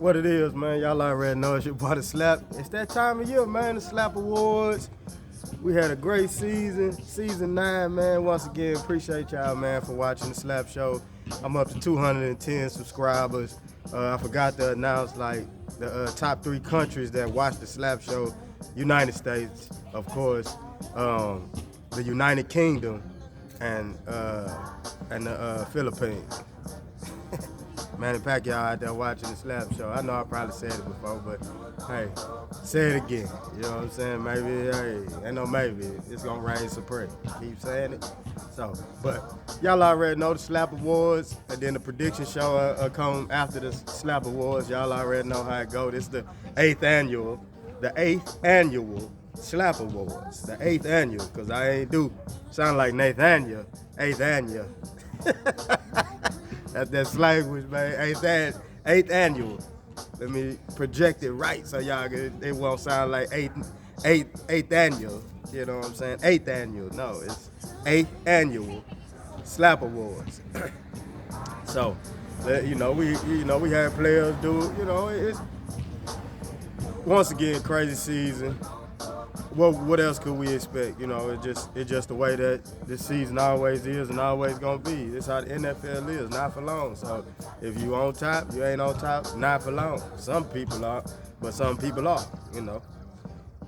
What it is, man, y'all already know it's your boy DaSlap. It's that time of year, man, the Slap Awards. We had a great season, season 9, man. Once again, appreciate y'all, man, for watching the Slap Show. I'm up to 210 subscribers. I forgot to announce, like, the top 3 countries that watch the Slap Show. United States, of course, the United Kingdom, and the Philippines. Manny Pacquiao out there watching the Slap Show. I know I probably said it before, but hey, say it again. You know what I'm saying? Maybe, hey, ain't no maybe. It's gonna rain supreme. Keep saying it. So, but y'all already know the Slap Awards, and then the prediction show come after the Slap Awards. Y'all already know how it go. This is the 8th annual Slap Awards. The 8th annual, because I ain't do sound like Nathaniel. 8th annual. That's language, man. 8th annual. Let me project it right so y'all it won't sound like 8th annual. You know what I'm saying? 8th annual. No, it's 8th annual Slap Awards. So, we had players do. It's once again crazy season. What else could we expect? It's just the way that this season always is and always gonna be. This how the NFL is, not for long. So if you on top, you ain't on top, not for long. Some people are, but some people are.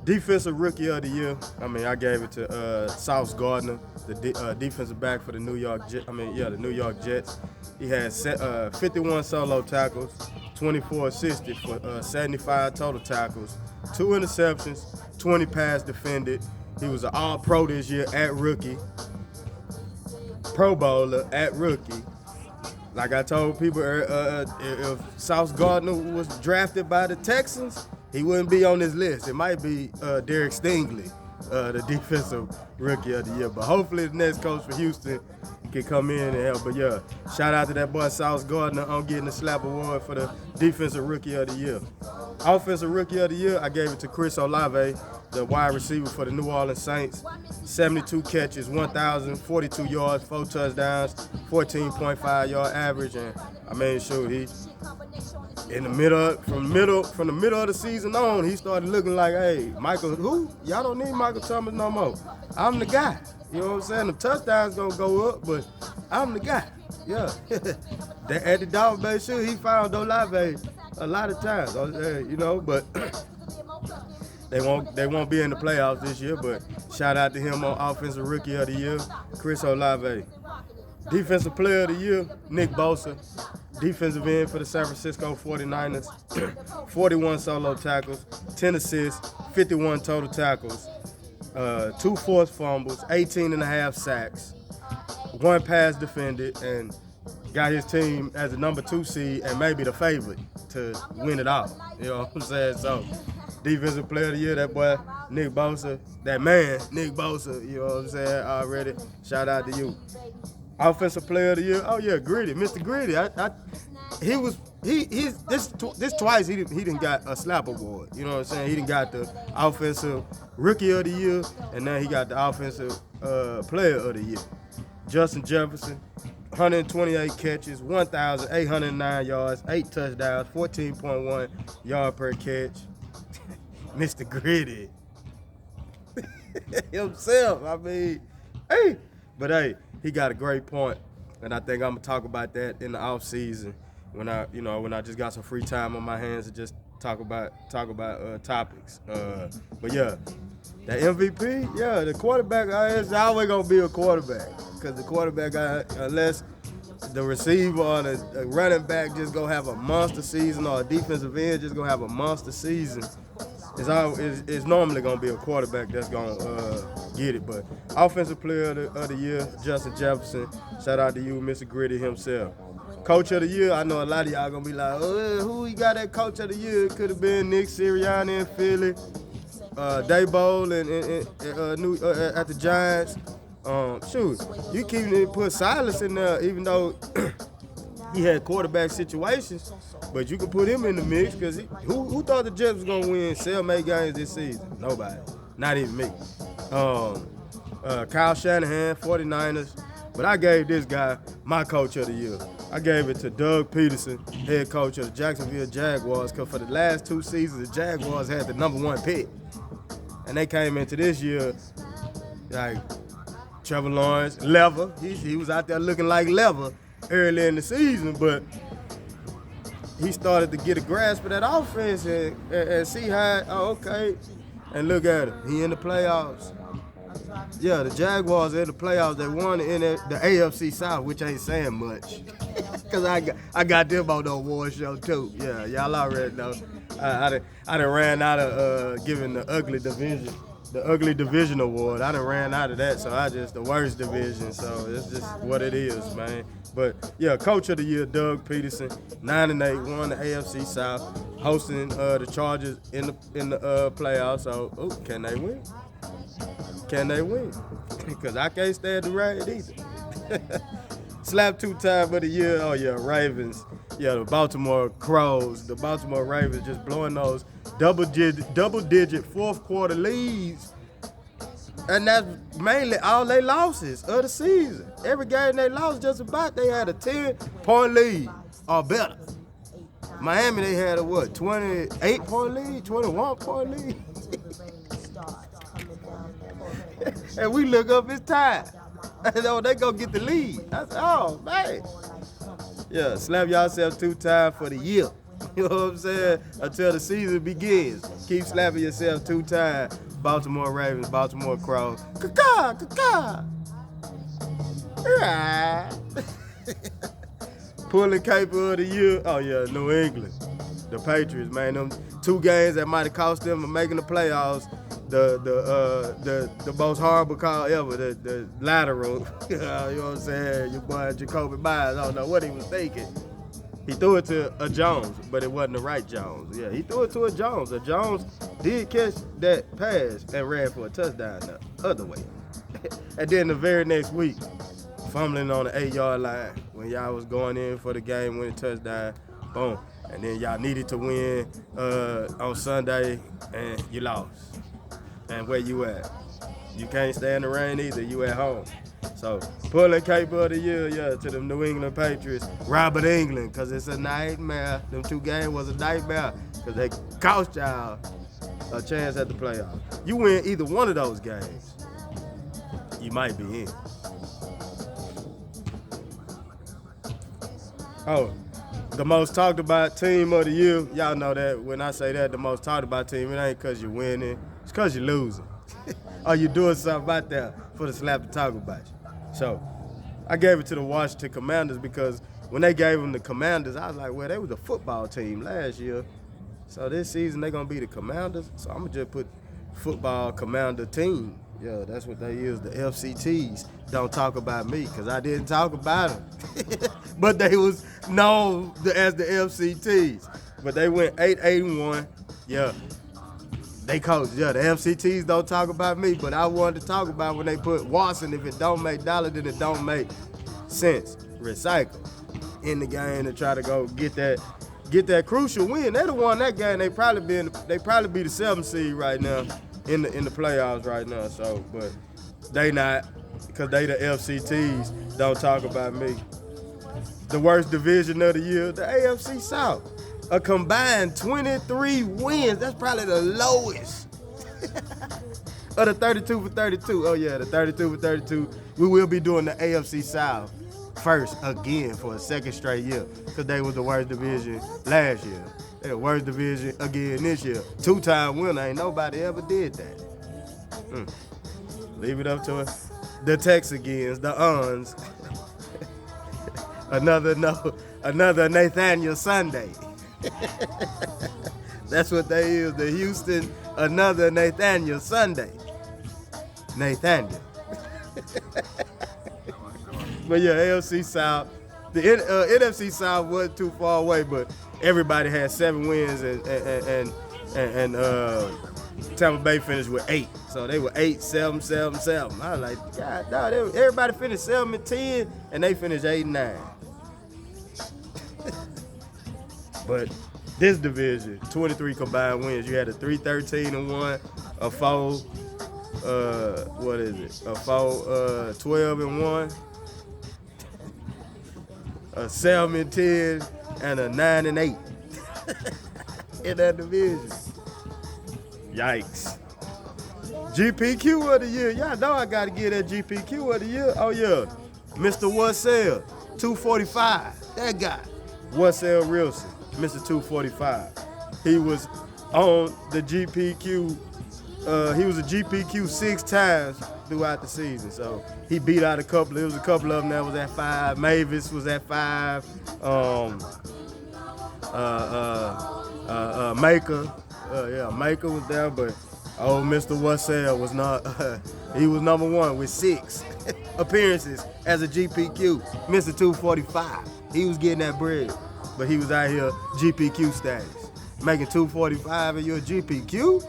Defensive Rookie of the Year. I gave it to Sauce Gardner, the defensive back for the New York Jets. He had 51 solo tackles, 24 assisted for 75 total tackles, 2 interceptions, 20 pass defended. He was an All-Pro this year at rookie, Pro Bowler at rookie. Like I told people, if Sauce Gardner was drafted by the Texans, he wouldn't be on this list. It might be Derek Stingley, the defensive Rookie of the Year. But hopefully the next coach for Houston can come in and help. But yeah, shout out to that boy Sauce Gardner on getting the Slap Award for the defensive Rookie of the Year. Offensive Rookie of the Year, I gave it to Chris Olave, the wide receiver for the New Orleans Saints. 72 catches, 1,042 yards, 4 touchdowns, 14.5 yard average, and he from the middle of the season on, he started looking like, hey, Michael, who? Y'all don't need Michael Thomas no more. I'm the guy. You know what I'm saying? The touchdowns gonna go up, but I'm the guy. Yeah. At the Dolphin Bay show, he found Olave a lot of times, but they won't be in the playoffs this year. But shout out to him on Offensive Rookie of the Year, Chris Olave. Defensive Player of the Year, Nick Bosa. Defensive end for the San Francisco 49ers, 41 solo tackles, 10 assists, 51 total tackles, 2 forced fumbles, 18 and a half sacks, 1 pass defended, and got his team as a number 2 seed and maybe the favorite to win it all. You know what I'm saying? So, Defensive Player of the Year, that boy Nick Bosa, that man Nick Bosa. You know what I'm saying? Already, shout out to you. Offensive Player of the Year, oh yeah, Gritty, Mr. Gritty. This twice he didn't got a Slap Award. You know what I'm saying? He didn't got the Offensive Rookie of the Year, and now he got the Offensive Player of the Year. Justin Jefferson, 128 catches, 1,809 yards, 8 touchdowns, 14.1 yard per catch. Mr. Gritty himself. Hey. But hey, he got a great point, and I think I'm gonna talk about that in the off season when I just got some free time on my hands to just talk about topics. But yeah, the MVP, yeah, the quarterback is always gonna be a quarterback, because the quarterback, unless the receiver or the running back just gonna have a monster season, or a defensive end just gonna have a monster season, it's normally gonna be a quarterback that's gonna get it. But Offensive Player of the Year, Justin Jefferson. Shout out to you, Mr. Gritty himself. Coach of the Year, I know a lot of y'all gonna be like, who he got that Coach of the Year? It could have been Nick Sirianni in Philly, Daboll at the Giants. You keep put Silas in there, even though he had quarterback situations, but you can put him in the mix, because who thought the Jets was gonna win cellmate games this season? Nobody, not even me. Kyle Shanahan, 49ers, But I gave this guy my coach of the year. I gave it to Doug Peterson, head coach of the Jacksonville Jaguars, because for the last 2 seasons, the Jaguars had the #1 pick. And they came into this year like Trevor Lawrence, Lever. He was out there looking like Lever early in the season, but he started to get a grasp of that offense and see how, okay, and look at him. He in the playoffs. Yeah, the Jaguars in the playoffs. They won in the AFC South, which ain't saying much. Because I got them on the award show, too. Yeah, y'all already know. I done ran out of giving the ugly division award. I done ran out of that, so I just the worst division. So it's just what it is, man. But yeah, coach of the year, Doug Peterson, 9-8, won the AFC South, hosting the Chargers in the playoffs. So, can they win? Can they win? Because I can't stand the rain either. Slap 2-time of the year. Oh yeah, Ravens. Yeah, the Baltimore Crows, the Baltimore Ravens, just blowing those double-digit fourth-quarter leads. And that's mainly all they losses of the season. Every game they lost just about, they had a 10-point lead or better. Miami, they had a 28-point lead, 21-point lead. And we look up, it's time. And they gonna get the lead. That's all, man. Yeah, slap yourself 2 times for the year. You know what I'm saying? Until the season begins. Keep slapping yourself 2 times. Baltimore Ravens, Baltimore Crows. Caw-caw, caw-caw. Pulling caper of the year. Oh yeah, New England. The Patriots, man. Them 2 games that might have cost them from making the playoffs. The most horrible call ever, the lateral. You know what I'm saying? Your boy Jacoby Myers, I don't know what he was thinking. He threw it to a Jones, but it wasn't the right Jones. Yeah, he threw it to a Jones. A Jones did catch that pass and ran for a touchdown the other way. And then the very next week, fumbling on the 8-yard line when y'all was going in for the game-winning touchdown, boom. And then y'all needed to win on Sunday, and you lost. And where you at? You can't stay in the rain either. You at home. So, pulling caper of the year, yeah, to the New England Patriots. Robert England, because it's a nightmare. Them 2 games was a nightmare because they cost y'all a chance at the playoffs. You win either one of those games, you might be in. Oh, the most talked about team of the year. Y'all know that when I say that, the most talked about team, it ain't because you're winning. It's because you're losing. Or you're doing something out there for the slap to talk about you. So I gave it to the Washington Commanders because when they gave them the Commanders, I was like, well, they was a football team last year. So this season they going to be the Commanders. So I'm going to just put football commander team. Yeah, that's what they is, the FCTs. Don't talk about me because I didn't talk about them. But they was known as the FCTs. But they went 8-1. Yeah. They coach, yeah, the FCTs don't talk about me, but I wanted to talk about when they put Watson, if it don't make dollar, then it don't make sense. Recycle in the game to try to go get that crucial win. They the one that game, they probably be the 7th seed right now in the playoffs right now. So, but they not, because they the FCTs, don't talk about me. The worst division of the year, the AFC South. A combined 23 wins. That's probably the lowest of the 32 for 32. Oh yeah, the 32 for 32. We will be doing the AFC South first again for a 2nd straight year because they was the worst division last year. They the worst division again this year. 2-time winner. Ain't nobody ever did that. Leave it up to the Texans, the Uns. Another Nathaniel Sunday. That's what they is, the Houston, another Nathaniel Sunday. Nathaniel. But yeah, AFC South. The NFC South wasn't too far away, but everybody had 7 wins and Tampa Bay finished with 8. So they were 8-7-7-7. I was like, God, no, everybody finished 7-10, and they finished 8-9. But this division, 23 combined wins. You had a 3-13-1, a 4, 12-1, a 7-10, and a 9-8 in that division. Yikes. GPQ of the year. Y'all know I gotta get that GPQ of the year. Oh yeah. Mr. Wassell, 245. That guy. Wassell Wilson, Mr. 245. He was on the GPQ. He was a GPQ 6 times throughout the season. So he beat out a couple. There was a couple of them that was at 5. Mavis was at 5. Maker. Maker was there, but Mr. Wassell was not. He was number 1 with 6 appearances as a GPQ. Mr. 245. He was getting that bread, but he was out here GPQ status. Making 245 and you're a GPQ?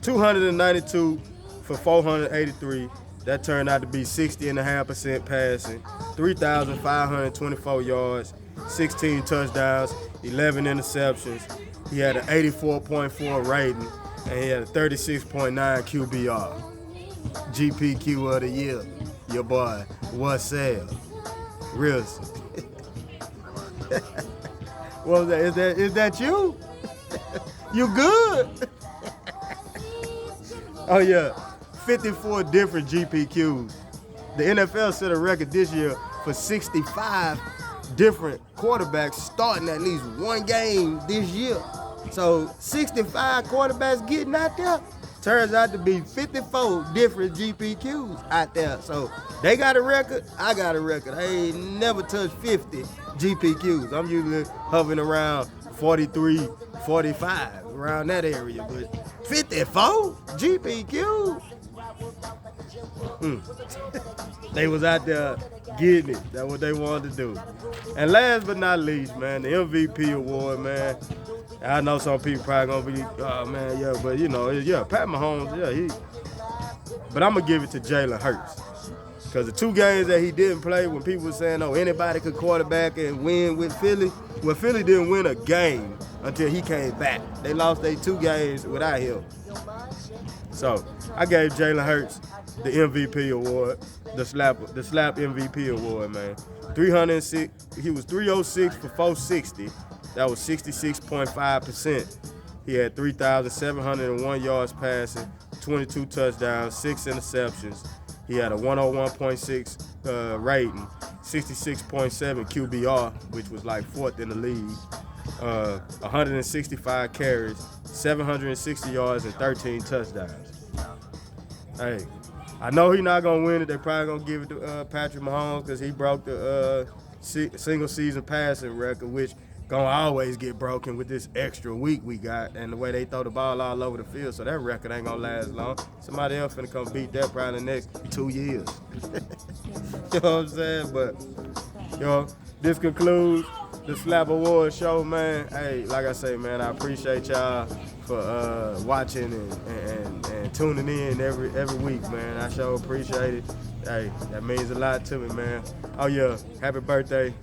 292 for 483. That turned out to be 60.5% passing, 3,524 yards, 16 touchdowns, 11 interceptions. He had an 84.4 rating, and he had a 36.9 QBR. GPQ of the year, your boy, Wassell Wilson. What was that? Is that you? You good? Oh yeah, 54 different GPQs. The NFL set a record this year for 65 different quarterbacks starting at least one game this year. So 65 quarterbacks getting out there. Turns out to be 54 different GPQs out there. So they got a record, I got a record. I ain't never touched 50 GPQs. I'm usually hovering around 43, 45, around that area. But 54 GPQs? They was out there getting it. That's what they wanted to do. And last but not least, man, the MVP award, man. I know some people probably gonna be, oh man, yeah, but you know, yeah, Pat Mahomes, yeah, but I'm gonna give it to Jalen Hurts. Because the 2 games that he didn't play, when people were saying, oh, anybody could quarterback and win with Philly, well, Philly didn't win a game until he came back. They lost their 2 games without him. So I gave Jalen Hurts the MVP award, the slap MVP award, man. 306, he was 306 for 460. That was 66.5%. He had 3,701 yards passing, 22 touchdowns, 6 interceptions. He had a 101.6 rating, 66.7 QBR, which was like 4th in the league. 165 carries, 760 yards, and 13 touchdowns. Hey, I know he's not gonna win it. They're probably gonna give it to Patrick Mahomes because he broke the single season passing record, which gonna always get broken with this extra week we got and the way they throw the ball all over the field. So that record ain't gonna last long. Somebody else finna come beat that probably the next 2 years. You know what I'm saying? But, you know, this concludes the Slap Awards show, man. Hey, like I say, man, I appreciate y'all for watching and tuning in every week, man. I sure appreciate it. Hey, that means a lot to me, man. Oh yeah, happy birthday.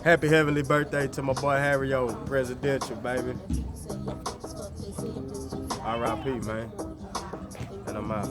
Happy heavenly birthday to my boy Harry O, presidential, baby. R.I.P., man. And I'm out.